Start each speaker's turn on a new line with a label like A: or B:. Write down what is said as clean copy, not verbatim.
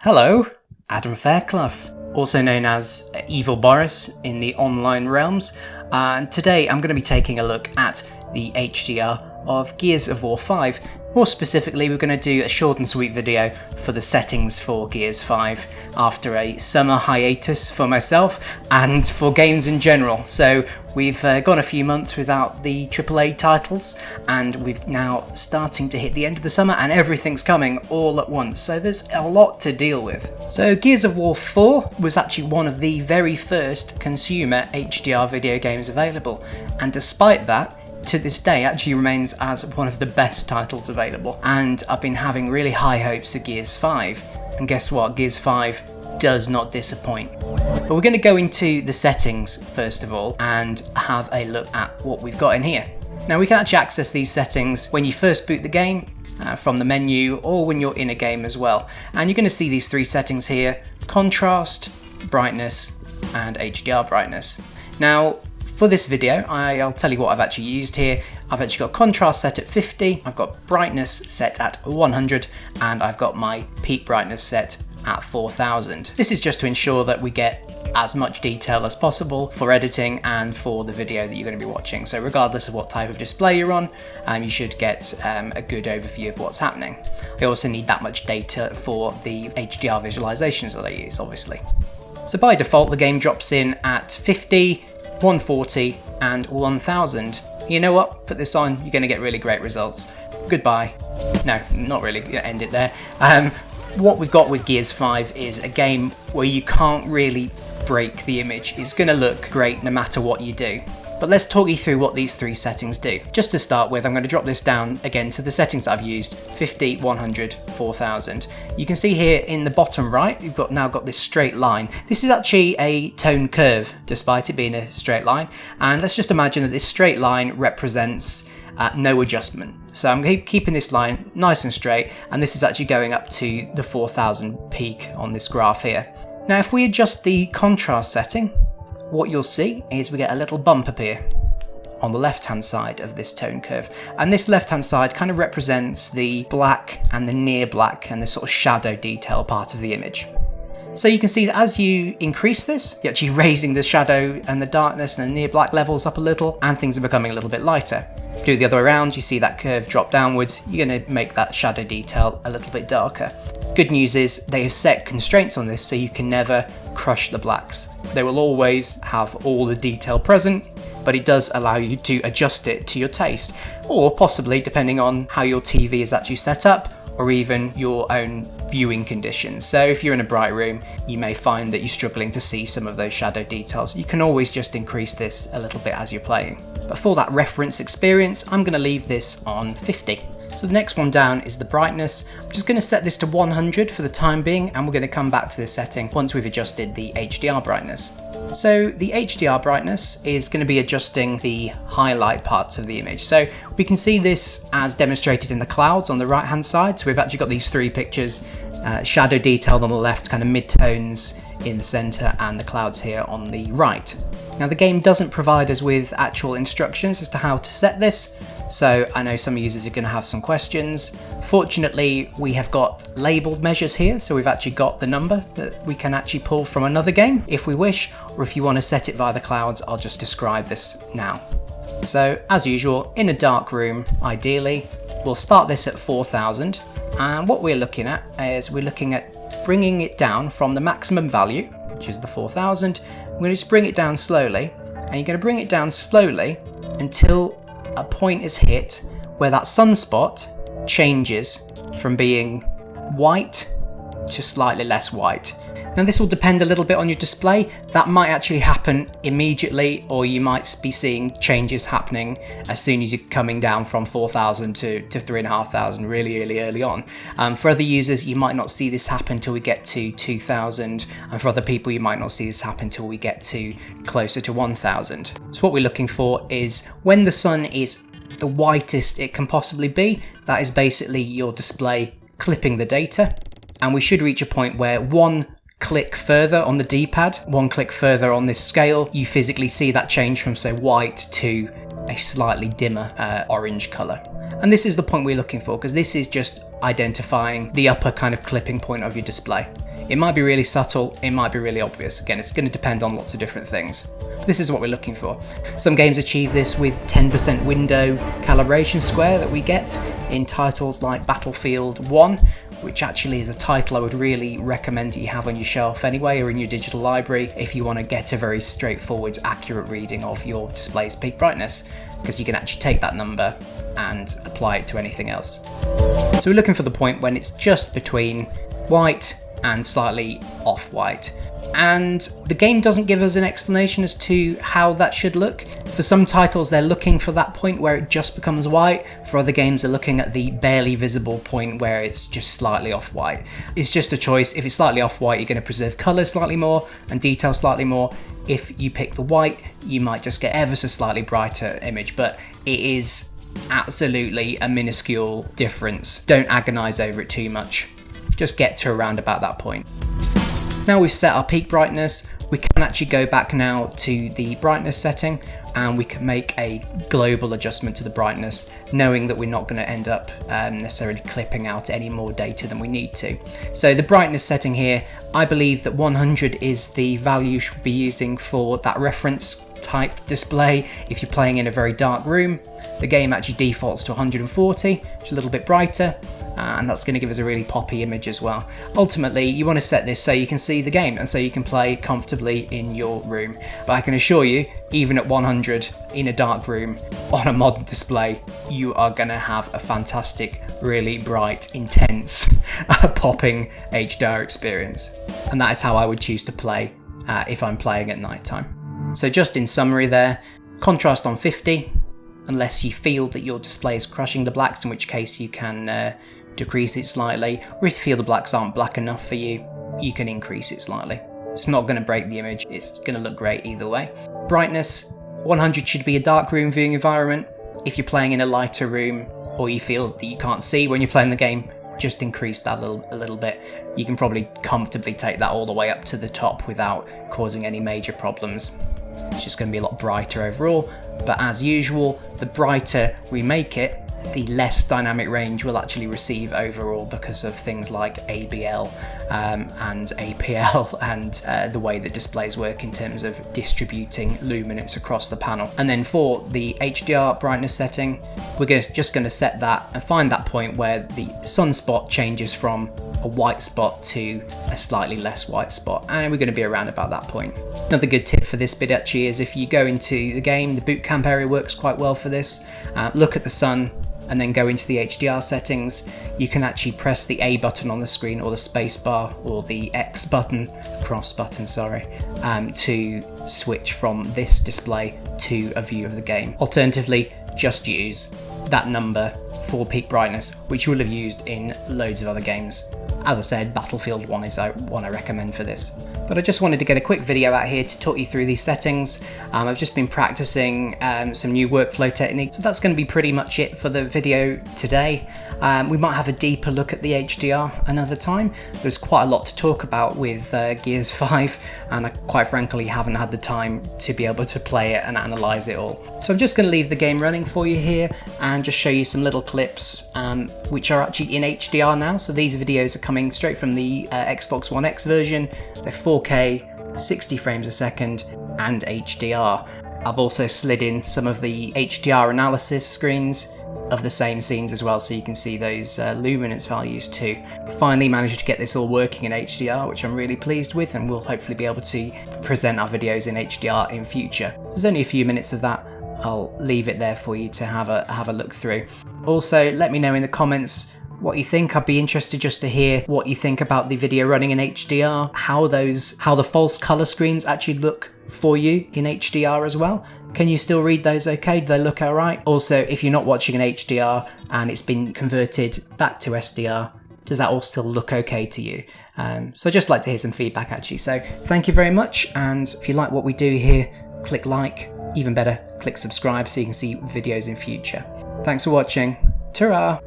A: Hello, Adam Fairclough, also known as Evil Boris in the online realms, and today I'm going to be taking a look at the HDR of Gears of War 5. More specifically, we're going to do a short and sweet video for the settings for Gears 5 after a summer hiatus for myself and for games in general. So we've gone a few months without the AAA titles, and we've now starting to hit the end of the summer and everything's coming all at once. So there's a lot to deal with. So Gears of War 4 was actually one of the very first consumer HDR video games available, and despite that, to this day actually remains as one of the best titles available, and I've been having really high hopes for Gears 5, and guess what, Gears 5 does not disappoint. But we're going to go into the settings first of all and have a look at what we've got in here. Now we can actually access these settings when you first boot the game from the menu, or when you're in a game as well, and you're going to see these three settings here: contrast, brightness and HDR brightness. Now for this video, I'll tell you what I've actually used here. I've actually got contrast set at 50, I've got brightness set at 100, and I've got my peak brightness set at 4000. This is just to ensure that we get as much detail as possible for editing and for the video that you're going to be watching. So regardless of what type of display you're on, you should get a good overview of what's happening. I also need that much data for the HDR visualizations that I use, obviously. So by default, the game drops in at 50, 140 and 1000. You know what? Put this on, you're going to get really great results. Goodbye. No, not really. End it there. What we've got with Gears 5 is a game where you can't really break the image. It's going to look great no matter what you do. But let's talk you through what these three settings do. Just to start with, I'm going to drop this down again to the settings that I've used: 50, 100, 4000. You can see here in the bottom right, you've now got this straight line. This is actually a tone curve, despite it being a straight line. And let's just imagine that this straight line represents no adjustment. So I'm keeping this line nice and straight, and this is actually going up to the 4000 peak on this graph here. Now if we adjust the contrast setting, what you'll see is we get a little bump appear on the left hand side of this tone curve, and this left hand side kind of represents the black and the near black and the sort of shadow detail part of the image. So you can see that as you increase this, you're actually raising the shadow and the darkness and the near black levels up a little, and things are becoming a little bit lighter. Do the other way around, you see that curve drop downwards, you're going to make that shadow detail a little bit darker. Good news is they have set constraints on this, so you can never crush the blacks. They will always have all the detail present, but it does allow you to adjust it to your taste, or possibly depending on how your TV is actually set up, or even your own viewing conditions. So if you're in a bright room, you may find that you're struggling to see some of those shadow details. You can always just increase this a little bit as you're playing. But for that reference experience, I'm going to leave this on 50. So the next one down is the brightness. I'm just going to set this to 100 for the time being, and we're going to come back to this setting once we've adjusted the HDR brightness. So the HDR brightness is going to be adjusting the highlight parts of the image. So we can see this as demonstrated in the clouds on the right hand side. So we've actually got these three pictures, shadow detailed on the left, kind of mid-tones in the center, and the clouds here on the right. Now the game doesn't provide us with actual instructions as to how to set this, so I know some users are going to have some questions. Fortunately, we have got labeled measures here, so we've actually got the number that we can actually pull from another game if we wish, or if you want to set it via the clouds, I'll just describe this now. So as usual, in a dark room, ideally, we'll start this at 4000, and what we're looking at is we're looking at bringing it down from the maximum value, which is the 4000. We're going to just bring it down slowly, and you're going to bring it down slowly until a point is hit where that sunspot changes from being white to slightly less white. Now this will depend a little bit on your display. That might actually happen immediately, or you might be seeing changes happening as soon as you're coming down from 4000 to 3500 really early on. For other users, you might not see this happen until we get to 2000, and for other people you might not see this happen until we get to closer to 1000. So what we're looking for is when the sun is the whitest it can possibly be, that is basically your display clipping the data, and we should reach a point where one click further on the D-pad, one click further on this scale, you physically see that change from, say, white to a slightly dimmer orange colour. And this is the point we're looking for, because this is just identifying the upper kind of clipping point of your display. It might be really subtle, it might be really obvious. Again, it's going to depend on lots of different things. This is what we're looking for. Some games achieve this with 10% window calibration square that we get in titles like Battlefield 1, which actually is a title I would really recommend you have on your shelf anyway, or in your digital library, if you want to get a very straightforward, accurate reading of your display's peak brightness, because you can actually take that number and apply it to anything else. So we're looking for the point when it's just between white and slightly off-white. And the game doesn't give us an explanation as to how that should look. For some titles they're looking for that point where it just becomes white, for other games they're looking at the barely visible point where it's just slightly off-white. It's just a choice. If it's slightly off-white, you're going to preserve colour slightly more and detail slightly more. If you pick the white, you might just get ever so slightly brighter image, but it is absolutely a minuscule difference. Don't agonise over it too much. Just get to around about that point. Now we've set our peak brightness, we can actually go back now to the brightness setting and we can make a global adjustment to the brightness, knowing that we're not going to end up necessarily clipping out any more data than we need to. So the brightness setting here, I believe that 100 is the value you should be using for that reference type display. If you're playing in a very dark room, the game actually defaults to 140, which is a little bit brighter. And that's going to give us a really poppy image as well. Ultimately, you want to set this so you can see the game and so you can play comfortably in your room. But I can assure you, even at 100 in a dark room on a modern display, you are going to have a fantastic, really bright, intense, popping HDR experience. And that is how I would choose to play if I'm playing at night time. So just in summary there, contrast on 50, unless you feel that your display is crushing the blacks, in which case you can decrease it slightly, or if you feel the blacks aren't black enough for you, you can increase it slightly. It's not going to break the image, it's going to look great either way. Brightness, 100 should be a dark room viewing environment. If you're playing in a lighter room, or you feel that you can't see when you're playing the game, just increase that a little bit. You can probably comfortably take that all the way up to the top without causing any major problems. It's just going to be a lot brighter overall, but as usual, the brighter we make it, the less dynamic range we'll actually receive overall because of things like ABL and APL and the way that displays work in terms of distributing luminance across the panel. And then for the HDR brightness setting, we're just going to set that and find that point where the sunspot changes from a white spot to a slightly less white spot, and we're going to be around about that point. Another good tip for this bit actually is if you go into the game, the boot camp area works quite well for this. Look at the sun and then go into the HDR settings. You can actually press the A button on the screen, or the space bar, or the X button, cross button, sorry, to switch from this display to a view of the game. Alternatively, just use that number for peak brightness, which you will have used in loads of other games. As I said, Battlefield 1 is one I recommend for this. But I just wanted to get a quick video out here to talk you through these settings. I've just been practicing some new workflow techniques, so that's going to be pretty much it for the video today. We might have a deeper look at the HDR another time. There's quite a lot to talk about with Gears 5, and I quite frankly haven't had the time to be able to play it and analyse it all. So I'm just going to leave the game running for you here and just show you some little clips which are actually in HDR now. So these videos are coming straight from the Xbox One X version. They're 4K, 60 frames a second, and HDR. I've also slid in some of the HDR analysis screens of the same scenes as well, so you can see those luminance values too. Finally managed to get this all working in HDR, which I'm really pleased with, and we'll hopefully be able to present our videos in HDR in future. So there's only a few minutes of that. I'll leave it there for you to have a look through. Also, let me know in the comments what you think. I'd be interested just to hear what you think about the video running in HDR, how the false color screens actually look for you in HDR as well. Can you still read those okay? Do they look alright? Also, if you're not watching in HDR and it's been converted back to SDR, does that all still look okay to you? So I'd just like to hear some feedback actually. So thank you very much, and if you like what we do here, click like, even better, click subscribe so you can see videos in future. Thanks for watching. Ta-ra!